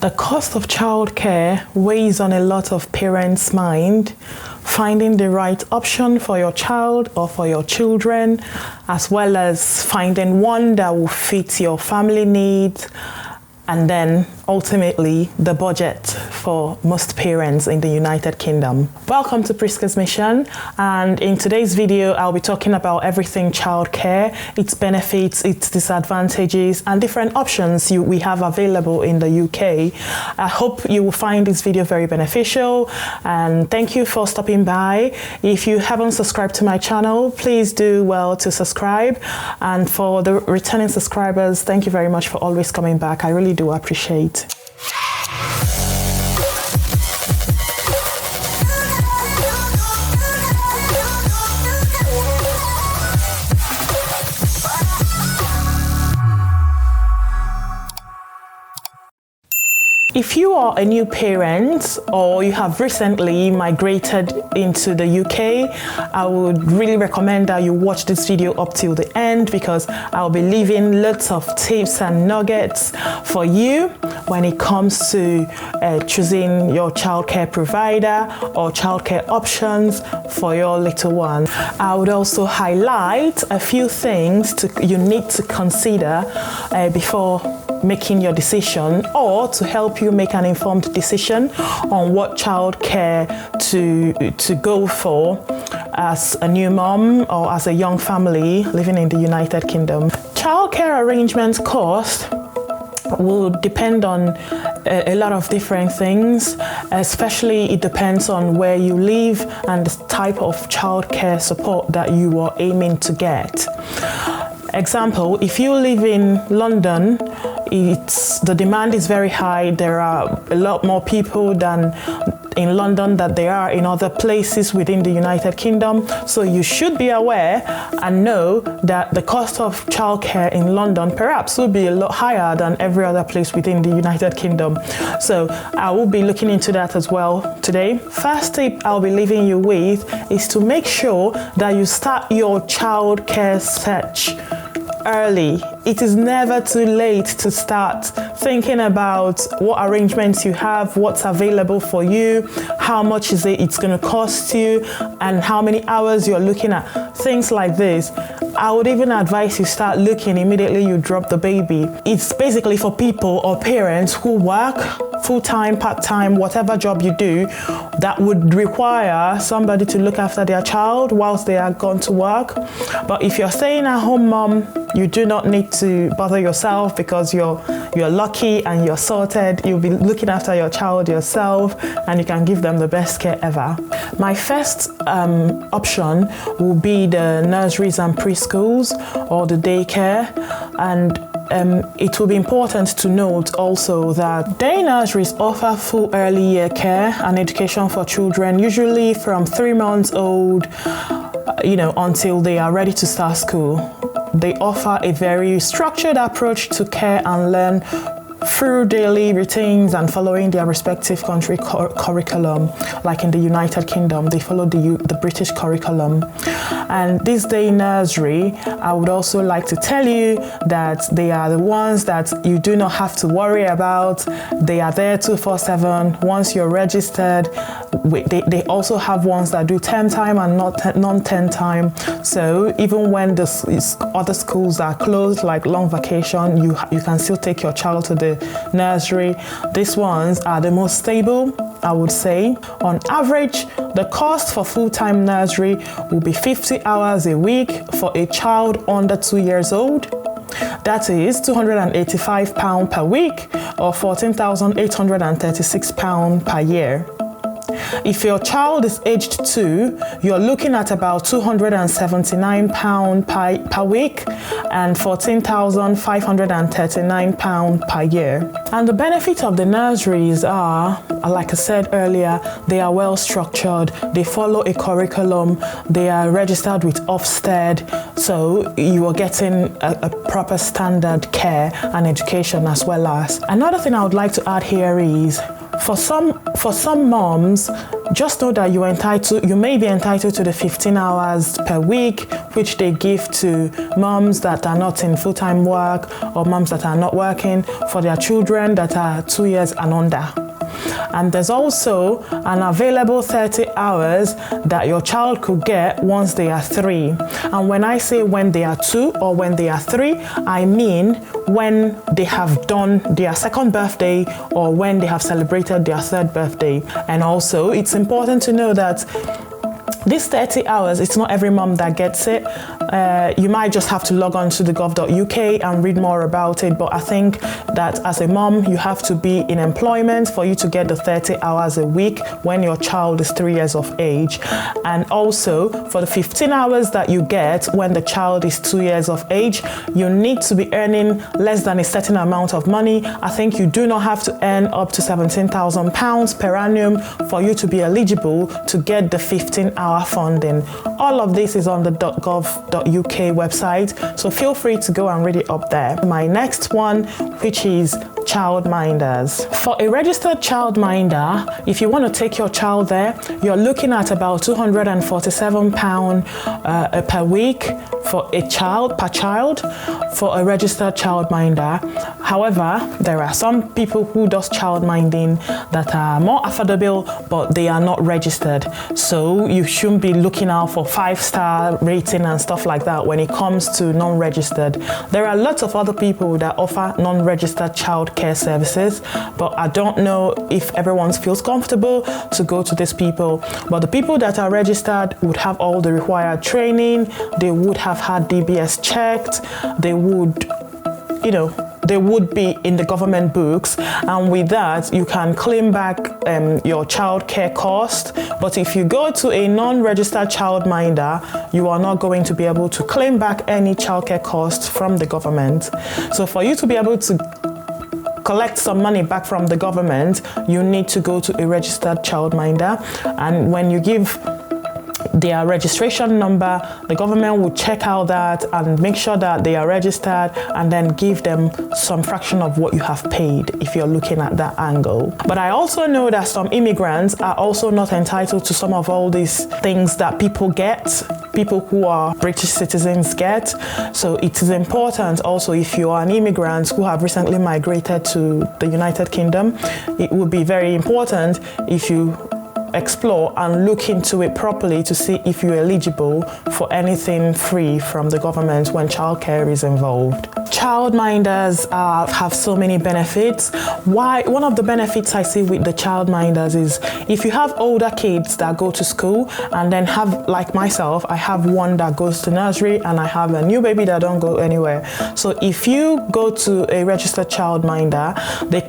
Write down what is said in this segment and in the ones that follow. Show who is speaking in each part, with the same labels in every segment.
Speaker 1: The cost of childcare weighs on a lot of parents' mind. Finding the right option for your child or for your children, as well as finding one that will fit your family needs, and then ultimately the budget for most parents in the United Kingdom. Welcome to Priska's Mission, and in today's video I'll be talking about everything childcare, its benefits, its disadvantages, and different options we have available in the UK. I hope you will find this video very beneficial, and thank you for stopping by. If you haven't subscribed to my channel, please do well to subscribe, and for the returning subscribers, thank you very much for always coming back. I really do appreciate. If you are a new parent or you have recently migrated into the UK, I would really recommend that you watch this video up till the end, because I'll be leaving lots of tips and nuggets for you when it comes to choosing your childcare provider or childcare options for your little one. I would also highlight a few things you need to consider before making your decision, or to help you make an informed decision on what childcare to go for as a new mom or as a young family living in the United Kingdom. Childcare arrangement cost will depend on a lot of different things, especially it depends on where you live and the type of childcare support that you are aiming to get. Example, if you live in London, the demand is very high. There are a lot more people than in London that there are in other places within the United Kingdom. So you should be aware and know that the cost of childcare in London perhaps will be a lot higher than every other place within the United Kingdom. So I will be looking into that as well today. First tip I'll be leaving you with is to make sure that you start your childcare search early. It is never too late to start thinking about what arrangements you have, what's available for you, how much is it's going to cost you, and how many hours you're looking at. Things like this. I would even advise you start looking immediately you drop the baby. It's basically for people or parents who work full-time, part-time, whatever job you do, that would require somebody to look after their child whilst they are gone to work. But if you're staying at home mom, you do not need to bother yourself, because you're lucky and you're sorted. You'll be looking after your child yourself, and you can give them the best care ever. My first option will be the nurseries and preschools or the daycare, and it will be important to note also that day nurseries offer full early year care and education for children, usually from 3 months old, until they are ready to start school. They offer a very structured approach to care and learn through daily routines and following their respective country curriculum. Like in the United Kingdom, they follow the British curriculum. And this day nursery, I would also like to tell you that they are the ones that you do not have to worry about. They are there 24/7. Once you're registered, they also have ones that do term time and not non-term time. So even when the other schools are closed, like long vacation, you can still take your child to the nursery. These ones are the most stable, I would say. On average, the cost for full-time nursery will be 50 hours a week for a child under 2 years old. That is £285 per week, or £14,836 per year. If your child is aged 2, you're looking at about £279 per week and £14,539 per year. And the benefits of the nurseries are, like I said earlier, they are well structured, they follow a curriculum, they are registered with Ofsted, so you are getting a proper standard care and education as well as. Another thing I would like to add here is, For some moms, just know that you may be entitled to the 15 hours per week, which they give to moms that are not in full-time work or moms that are not working for their children that are 2 years and under. And there's also an available 30 hours that your child could get once they are 3. And when I say when they are 2 or when they are 3, I mean when they have done their second birthday or when they have celebrated their third birthday. And also, it's important to know that this 30 hours, it's not every mom that gets it. You might just have to log on to the gov.uk and read more about it. But I think that as a mom, you have to be in employment for you to get the 30 hours a week when your child is 3 years of age. And also for the 15 hours that you get when the child is 2 years of age, you need to be earning less than a certain amount of money. I think you do not have to earn up to £17,000 per annum for you to be eligible to get the 15-hour funding. All of this is on the .gov.uk website, so feel free to go and read it up there. My next one, which is childminders. For a registered childminder, if you want to take your child there, you're looking at about £247 per week for a child, per child, for a registered childminder. However, there are some people who does childminding that are more affordable, but they are not registered. So you shouldn't be looking out for 5-star rating and stuff like that when it comes to non-registered. There are lots of other people that offer non-registered childcare services, but I don't know if everyone feels comfortable to go to these people. But the people that are registered would have all the required training, they would have had DBS checked, they would be in the government books, and with that you can claim back your childcare cost. But if you go to a non-registered childminder, you are not going to be able to claim back any childcare costs from the government. So for you to be able to collect some money back from the government, you need to go to a registered childminder, and when you give their registration number, the government will check out that and make sure that they are registered, and then give them some fraction of what you have paid if you're looking at that angle. But I also know that some immigrants are also not entitled to some of all these things that people who are British citizens get. So it is important also, if you are an immigrant who have recently migrated to the United Kingdom, it would be very important if you explore and look into it properly to see if you're eligible for anything free from the government when childcare is involved. Childminders have so many benefits. One of the benefits I see with the childminders is if you have older kids that go to school, and then have, like myself, I have one that goes to nursery and I have a new baby that don't go anywhere. So if you go to a registered childminder,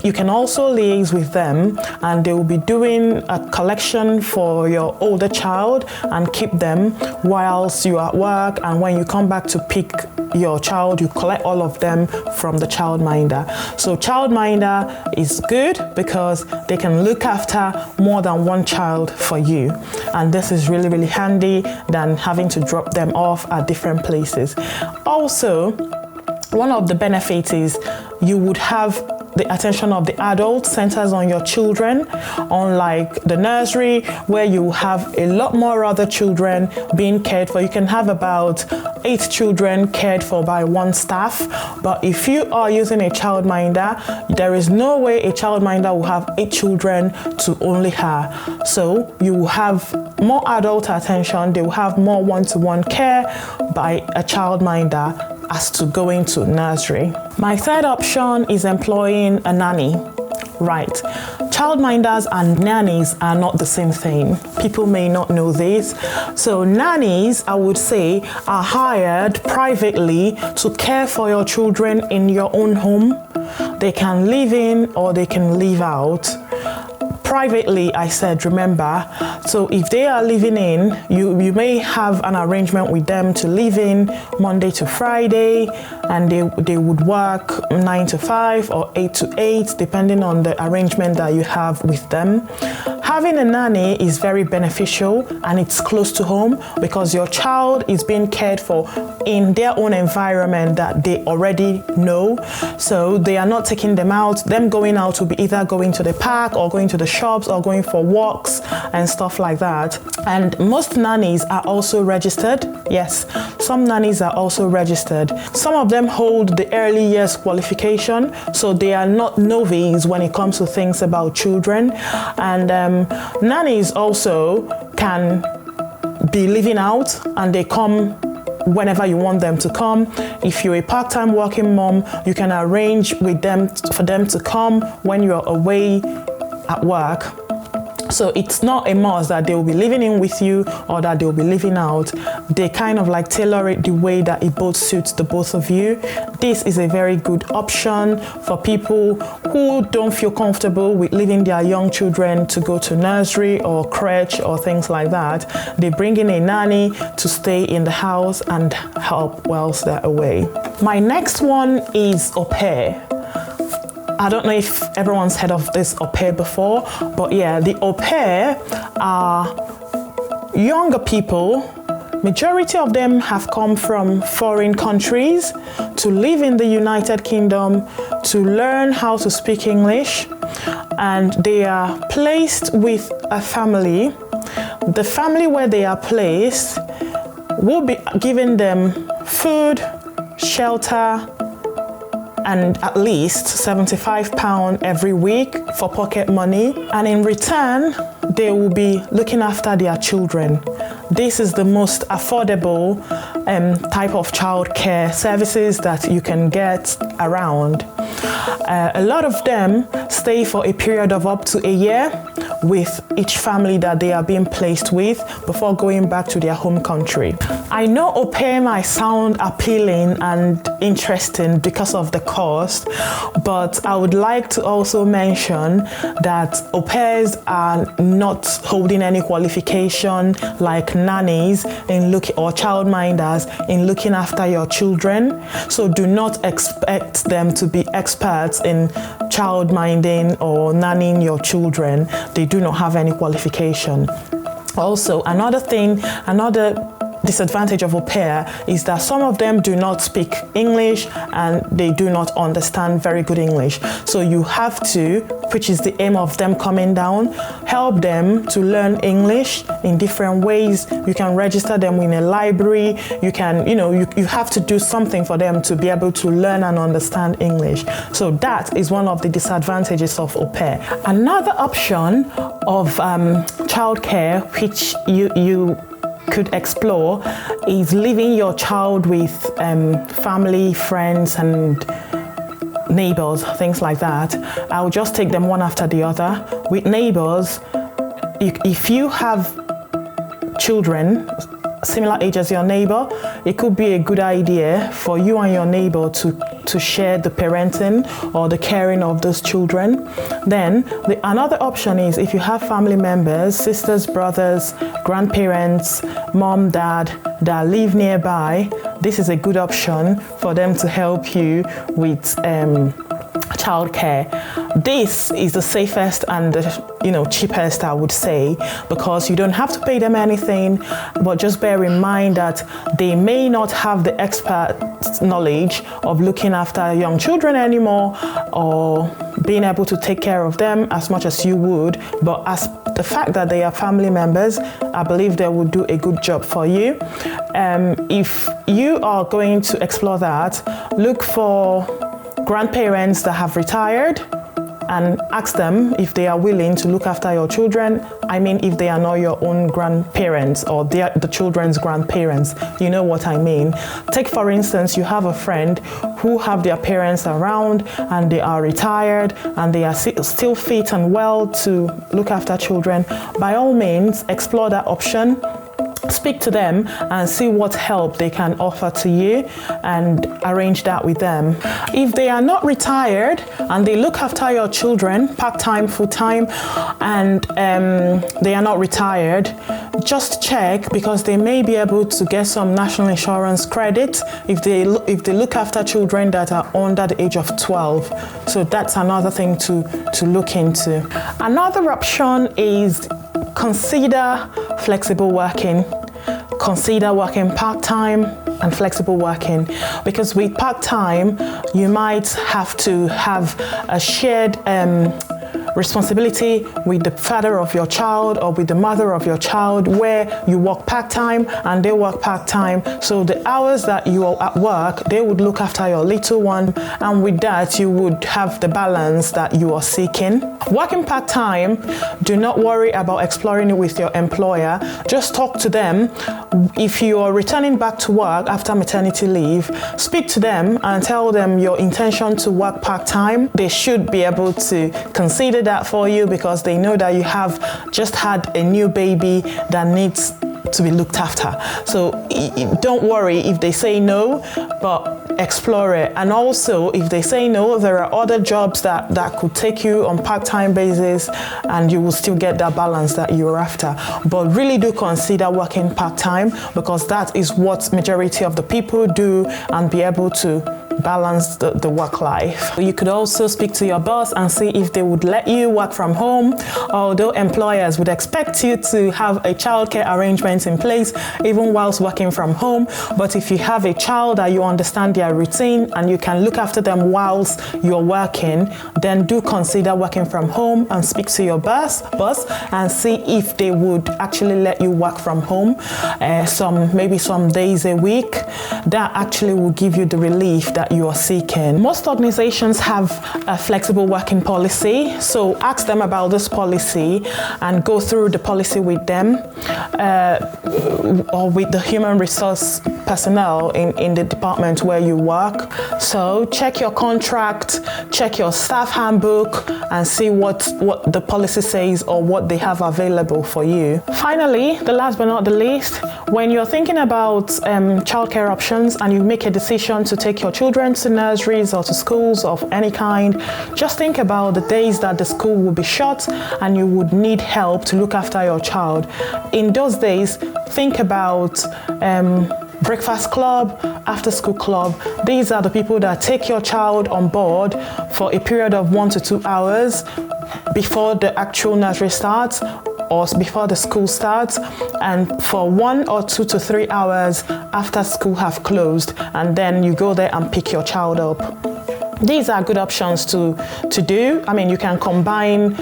Speaker 1: you can also liaise with them, and they will be doing a collection for your older child and keep them whilst you are at work, and when you come back to pick your child, you collect all of them from the childminder. So childminder is good because they can look after more than one child for you, and this is really, really handy than having to drop them off at different places. Also, one of the benefits is you would have the attention of the adult centers on your children, unlike the nursery where you have a lot more other children being cared for. You can have about 8 children cared for by one staff, but if you are using a childminder, there is no way a childminder will have 8 children to only her. So you will have more adult attention, they will have more one-to-one care by a childminder as to going to nursery. My third option is employing a nanny. Right. Childminders and nannies are not the same thing. People may not know this. So nannies, I would say, are hired privately to care for your children in your own home. They can live in or they can live out. Privately, I said, remember. So if they are living in, you may have an arrangement with them to live in Monday to Friday, and they would work 9 to 5 or 8 to 8, depending on the arrangement that you have with them. having a nanny is very beneficial and it's close to home because your child is being cared for in their own environment that they already know. So they are not taking them out. Them going out will be either going to the park or going to the shops or going for walks and stuff like that. And most nannies are also registered. Yes, some nannies are also registered. Some of them hold the early years qualification, so they are not novice when it comes to things about children. And nannies also can be living out and they come whenever you want them to come. If you're a part-time working mom, you can arrange with them for them to come when you're away at work. So it's not a must that they will be living in with you or that they will be living out. They kind of like tailor it the way that it both suits the both of you. This is a very good option for people who don't feel comfortable with leaving their young children to go to nursery or crèche or things like that. They bring in a nanny to stay in the house and help whilst they're away. My next one is aupair. I don't know if everyone's heard of this aupair before, but yeah, the aupair are younger people. Majority of them have come from foreign countries to live in the United Kingdom to learn how to speak English, and they are placed with a family. The family where they are placed will be giving them food, shelter, and at least £75 every week for pocket money. And in return, they will be looking after their children. This is the most affordable type of childcare services that you can get around. A lot of them stay for a period of up to a year with each family that they are being placed with before going back to their home country. I know au pair might sound appealing and interesting because of the cost, but I would like to also mention that au pairs are not holding any qualification like nannies or childminders in looking after your children. So do not expect them to be experts in childminding or nannying your children. They do not have any qualification. Also, another disadvantage of au pair is that some of them do not speak English and they do not understand very good English. So you have to, which is the aim of them coming down, help them to learn English in different ways. You can register them in a library. You can, you have to do something for them to be able to learn and understand English. So that is one of the disadvantages of au pair. Another option of childcare, which you could explore, is leaving your child with family, friends, and neighbors, things like that. I'll just take them one after the other. With neighbors, if you have children similar age as your neighbor, it could be a good idea for you and your neighbor to share the parenting or the caring of those children. Then another option is if you have family members, sisters, brothers, grandparents, mom, dad that live nearby, this is a good option for them to help you with childcare. This is the safest and the cheapest, I would say, because you don't have to pay them anything, but just bear in mind that they may not have the expert knowledge of looking after young children anymore or being able to take care of them as much as you would, but as the fact that they are family members, I believe they will do a good job for you. If you are going to explore that, look for grandparents that have retired and ask them if they are willing to look after your children. I mean, if they are not your own grandparents or they are the children's grandparents, you know what I mean. Take, for instance, you have a friend who have their parents around and they are retired and they are still fit and well to look after children. By all means, explore that option. speak to them and see what help they can offer to you and arrange that with them. If they are not retired and they look after your children part-time, full-time, and they are not retired, just check, because they may be able to get some national insurance credit if they look after children that are under the age of 12. So that's another thing to look into. Another option is consider flexible working. Consider working part-time and flexible working, because with part-time you might have to have a shared responsibility with the father of your child or with the mother of your child, where you work part-time and they work part-time. So the hours that you are at work, they would look after your little one, and with that you would have the balance that you are seeking. Working part-time, do not worry about exploring it with your employer. Just talk to them. If you are returning back to work after maternity leave, speak to them and tell them your intention to work part-time. They should be able to consider that for you, because they know that you have just had a new baby that needs to be looked after. So don't worry if they say no, but explore it. And also, if they say no, there are other jobs that could take you on part-time basis and you will still get that balance that you're after. But really do consider working part-time, because that is what majority of the people do, and be able to balance the work life. You could also speak to your boss and see if they would let you work from home, although employers would expect you to have a childcare arrangement in place even whilst working from home. But if you have a child that you understand their routine and you can look after them whilst you're working, then do consider working from home and speak to your boss and see if they would actually let you work from home maybe some days a week. That actually will give you the relief that you are seeking. Most organizations have a flexible working policy, so ask them about this policy and go through the policy with them or with the human resource personnel in the department where you work. So check your contract, check your staff handbook, and see what the policy says or what they have available for you. Finally, the last but not the least, when you're thinking about childcare options and you make a decision to take your children to nurseries or to schools of any kind, just think about the days that the school will be shut and you would need help to look after your child. In those days, think about breakfast club, after school club. These are the people that take your child on board for a period of 1 to 2 hours before the actual nursery starts or before the school starts, and for 1 or 2 to 3 hours after school have closed, and then you go there and pick your child up. These are good options to do. I mean, you can combine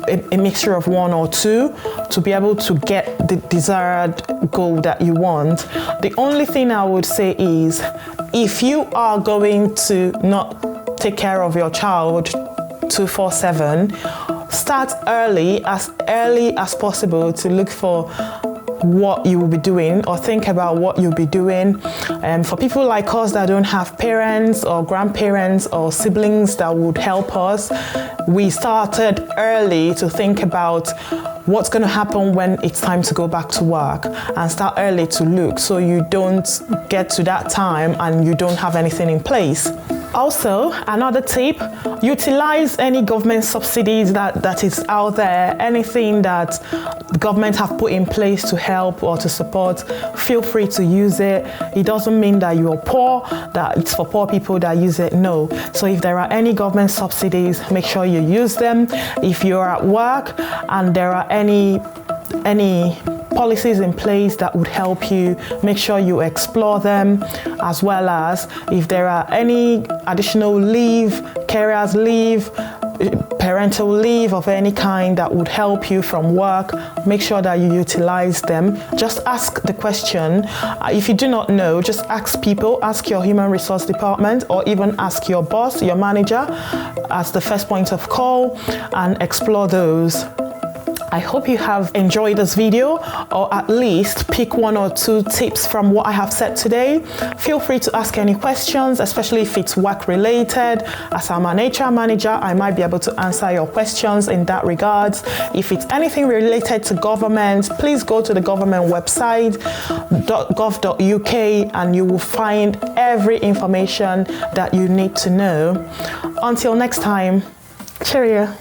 Speaker 1: a mixture of 1 or 2 to be able to get the desired goal that you want. The only thing I would say is, if you are going to not take care of your child 24/7, start early as possible to look for what you will be doing, or think about what you'll be doing. For people like us that don't have parents or grandparents or siblings that would help us, we started early to think about what's going to happen when it's time to go back to work, and start early to look so you don't get to that time and you don't have anything in place. Also, another tip, utilize any government subsidies that is out there. Anything that the government have put in place to help or to support, feel free to use it. It doesn't mean that you are poor, that it's for poor people that use it. No. So if there are any government subsidies, make sure you use them. If you're at work and there are any policies in place that would help you, make sure you explore them, as well as if there are any additional leave, carers leave, parental leave of any kind that would help you from work, make sure that you utilize them. Just ask the question. If you do not know, just ask people, ask your human resource department, or even ask your boss, your manager, as the first point of call, and explore those. I hope you have enjoyed this video, or at least pick 1 or 2 tips from what I have said today. Feel free to ask any questions, especially if it's work related. As I'm an HR manager, I might be able to answer your questions in that regard. If it's anything related to government, please go to the government website, gov.uk, and you will find every information that you need to know. Until next time, cheerio.